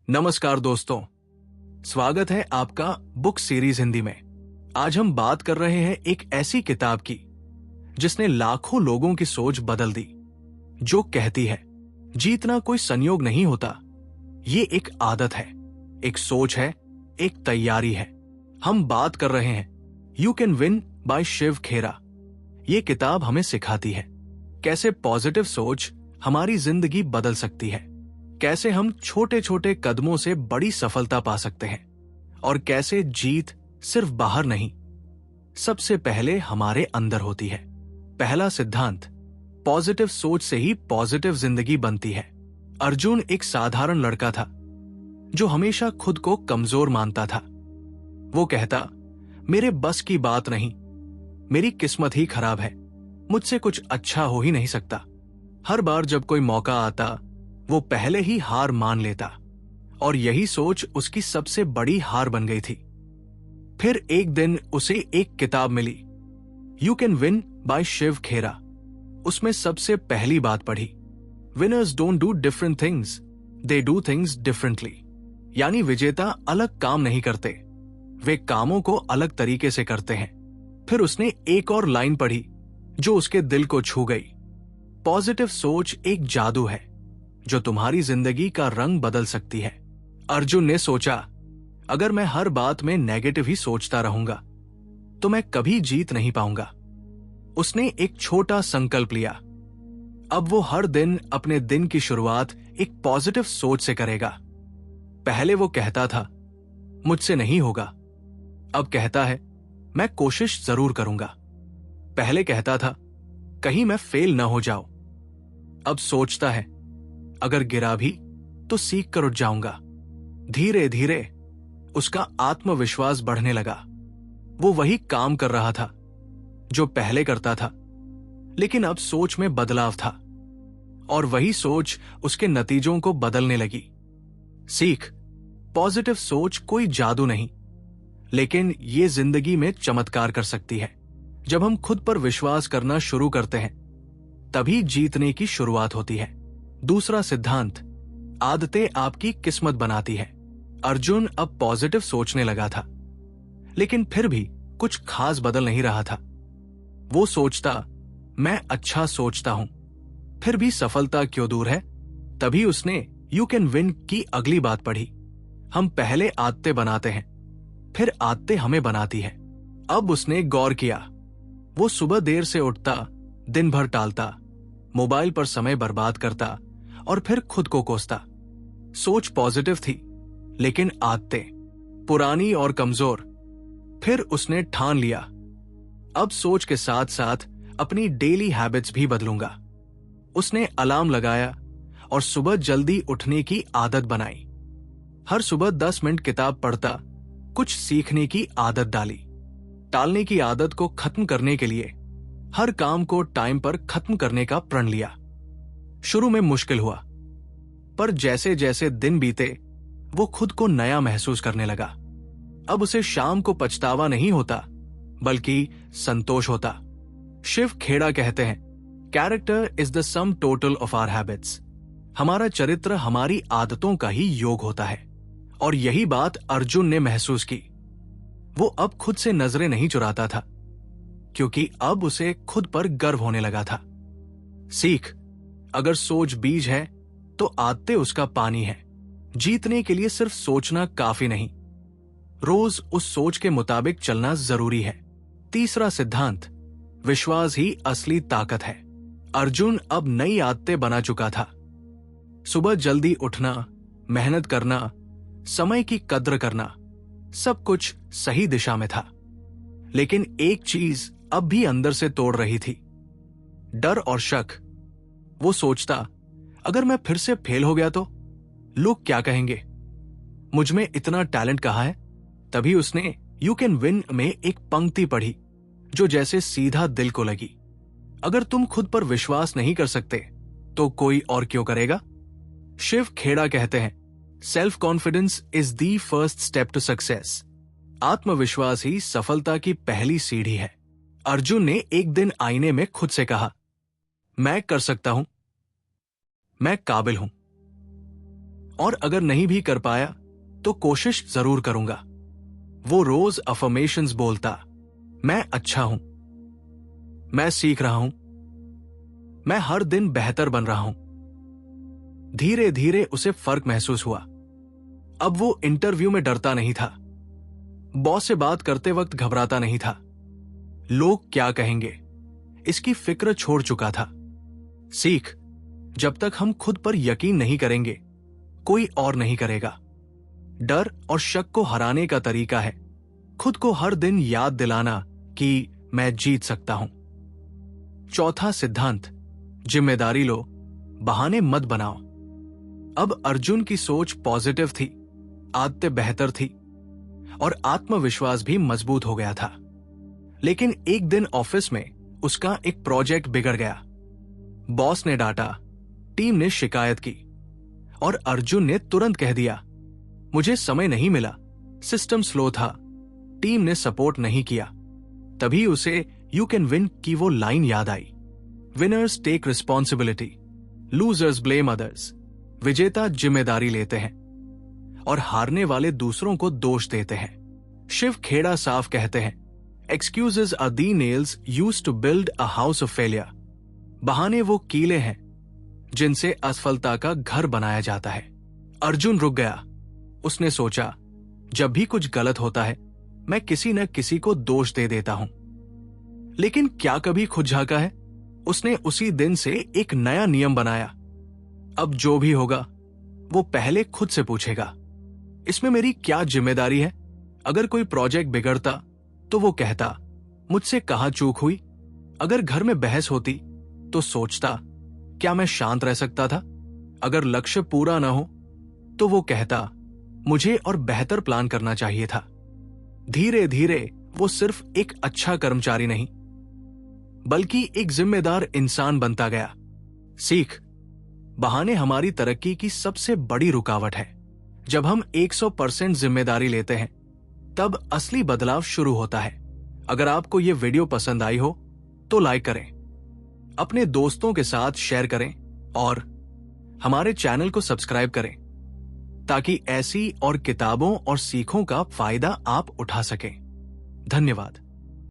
नमस्कार दोस्तों, स्वागत है आपका बुक सीरीज हिंदी में। आज हम बात कर रहे हैं एक ऐसी किताब की जिसने लाखों लोगों की सोच बदल दी, जो कहती है जीतना कोई संयोग नहीं होता, ये एक आदत है, एक सोच है, एक तैयारी है। हम बात कर रहे हैं you can win by Shiv Khera. ये किताब हमें सिखाती है कैसे पॉजिटिव सोच हमारी जिंदगी बदल सकती है, कैसे हम छोटे छोटे कदमों से बड़ी सफलता पा सकते हैं और कैसे जीत सिर्फ बाहर नहीं, सबसे पहले हमारे अंदर होती है। पहला सिद्धांत, पॉजिटिव सोच से ही पॉजिटिव जिंदगी बनती है। अर्जुन एक साधारण लड़का था जो हमेशा खुद को कमजोर मानता था। वो कहता, मेरे बस की बात नहीं, मेरी किस्मत ही खराब है, मुझसे कुछ अच्छा हो ही नहीं सकता। हर बार जब कोई मौका आता वो पहले ही हार मान लेता और यही सोच उसकी सबसे बड़ी हार बन गई थी। फिर एक दिन उसे एक किताब मिली, you can win by Shiv Khera. उसमें सबसे पहली बात पढ़ी, winners don't do different things, they do things differently. यानी विजेता अलग काम नहीं करते, वे कामों को अलग तरीके से करते हैं। फिर उसने एक और लाइन पढ़ी जो उसके दिल को छू गई, पॉजिटिव सोच एक जादू है जो तुम्हारी जिंदगी का रंग बदल सकती है। अर्जुन ने सोचा, अगर मैं हर बात में नेगेटिव ही सोचता रहूंगा तो मैं कभी जीत नहीं पाऊंगा। उसने एक छोटा संकल्प लिया, अब वो हर दिन अपने दिन की शुरुआत एक पॉजिटिव सोच से करेगा। पहले वो कहता था, मुझसे नहीं होगा, अब कहता है, मैं कोशिश जरूर करूंगा। पहले कहता था, कहीं मैं फेल ना हो जाऊं, अब सोचता है, अगर गिरा भी तो सीख कर उठ जाऊंगा। धीरे धीरे उसका आत्मविश्वास बढ़ने लगा। वो वही काम कर रहा था जो पहले करता था, लेकिन अब सोच में बदलाव था और वही सोच उसके नतीजों को बदलने लगी। सीख, पॉजिटिव सोच कोई जादू नहीं, लेकिन ये जिंदगी में चमत्कार कर सकती है। जब हम खुद पर विश्वास करना शुरू करते हैं तभी जीतने की शुरुआत होती है। दूसरा सिद्धांत, आदतें आपकी किस्मत बनाती है। अर्जुन अब पॉजिटिव सोचने लगा था, लेकिन फिर भी कुछ खास बदल नहीं रहा था। वो सोचता, मैं अच्छा सोचता हूं, फिर भी सफलता क्यों दूर है। तभी उसने यू कैन विन की अगली बात पढ़ी, हम पहले आदतें बनाते हैं, फिर आदतें हमें बनाती है। अब उसने गौर किया, वो सुबह देर से उठता, दिन भर टालता, मोबाइल पर समय बर्बाद करता और फिर खुद को कोसता। सोच पॉजिटिव थी, लेकिन आदतें पुरानी और कमजोर। फिर उसने ठान लिया, अब सोच के साथ साथ अपनी डेली हैबिट्स भी बदलूंगा। उसने अलार्म लगाया और सुबह जल्दी उठने की आदत बनाई। हर सुबह 10 मिनट किताब पढ़ता, कुछ सीखने की आदत डाली। टालने की आदत को खत्म करने के लिए हर काम को टाइम पर खत्म करने का प्रण लिया। शुरू में मुश्किल हुआ, पर जैसे जैसे दिन बीते वो खुद को नया महसूस करने लगा। अब उसे शाम को पछतावा नहीं होता, बल्कि संतोष होता। शिव खेड़ा कहते हैं, character is the sum total of our habits. हमारा चरित्र हमारी आदतों का ही योग होता है। और यही बात अर्जुन ने महसूस की। वो अब खुद से नजरें नहीं चुराता था, क्योंकि अब उसे खुद पर गर्व होने लगा था। सीख, अगर सोच बीज है तो आदतें उसका पानी है। जीतने के लिए सिर्फ सोचना काफी नहीं, रोज उस सोच के मुताबिक चलना जरूरी है। तीसरा सिद्धांत, विश्वास ही असली ताकत है। अर्जुन अब नई आदतें बना चुका था। सुबह जल्दी उठना, मेहनत करना, समय की कद्र करना, सब कुछ सही दिशा में था। लेकिन एक चीज अब भी अंदर से तोड़ रही थी, डर और शक। वो सोचता, अगर मैं फिर से फेल हो गया तो लोग क्या कहेंगे, मुझ में इतना टैलेंट कहाँ है। तभी उसने यू कैन विन में एक पंक्ति पढ़ी जो जैसे सीधा दिल को लगी, अगर तुम खुद पर विश्वास नहीं कर सकते तो कोई और क्यों करेगा। शिव खेड़ा कहते हैं, self confidence is the first step to success. आत्मविश्वास ही सफलता की पहली सीढ़ी है। अर्जुन ने एक दिन आईने में खुद से कहा, मैं कर सकता हूं, मैं काबिल हूं। और अगर नहीं भी कर पाया तो कोशिश जरूर करूंगा। वो रोज अफर्मेशंस बोलता, मैं अच्छा हूं, मैं सीख रहा हूं, मैं हर दिन बेहतर बन रहा हूं। धीरे धीरे उसे फर्क महसूस हुआ। अब वो इंटरव्यू में डरता नहीं था, बॉस से बात करते वक्त घबराता नहीं था, लोग क्या कहेंगे इसकी फिक्र छोड़ चुका था। सीख, जब तक हम खुद पर यकीन नहीं करेंगे कोई और नहीं करेगा। डर और शक को हराने का तरीका है खुद को हर दिन याद दिलाना कि मैं जीत सकता हूं। चौथा सिद्धांत, जिम्मेदारी लो, बहाने मत बनाओ। अब अर्जुन की सोच पॉजिटिव थी, आदतें बेहतर थी और आत्मविश्वास भी मजबूत हो गया था। लेकिन एक दिन ऑफिस में उसका एक प्रोजेक्ट बिगड़ गया। बॉस ने डांटा, टीम ने शिकायत की और अर्जुन ने तुरंत कह दिया, मुझे समय नहीं मिला, सिस्टम स्लो था, टीम ने सपोर्ट नहीं किया। तभी उसे यू कैन विन की वो लाइन याद आई, winners take responsibility, losers blame others. विजेता जिम्मेदारी लेते हैं और हारने वाले दूसरों को दोष देते हैं। शिव खेड़ा साफ कहते हैं, excuses are the nails used to build a house of failure. बहाने वो कीले हैं जिनसे असफलता का घर बनाया जाता है। अर्जुन रुक गया। उसने सोचा, जब भी कुछ गलत होता है मैं किसी न किसी को दोष दे देता हूं। लेकिन क्या कभी खुद झांका है? उसने उसी दिन से एक नया नियम बनाया। अब जो भी होगा वो पहले खुद से पूछेगा, इसमें मेरी क्या जिम्मेदारी है? अगर कोई प्रोजेक्ट बिगड़ता तो वो कहता, मुझसे कहां चूक हुई? अगर घर में बहस होती तो सोचता, क्या मैं शांत रह सकता था? अगर लक्ष्य पूरा ना हो तो वो कहता, मुझे और बेहतर प्लान करना चाहिए था। धीरे धीरे वो सिर्फ एक अच्छा कर्मचारी नहीं बल्कि एक जिम्मेदार इंसान बनता गया। सीख, बहाने हमारी तरक्की की सबसे बड़ी रुकावट है। जब हम 100% जिम्मेदारी लेते हैं तब असली बदलाव शुरू होता है। अगर आपको यह वीडियो पसंद आई हो तो लाइक करें, अपने दोस्तों के साथ शेयर करें और हमारे चैनल को सब्सक्राइब करें ताकि ऐसी और किताबों और सीखों का फायदा आप उठा सकें। धन्यवाद।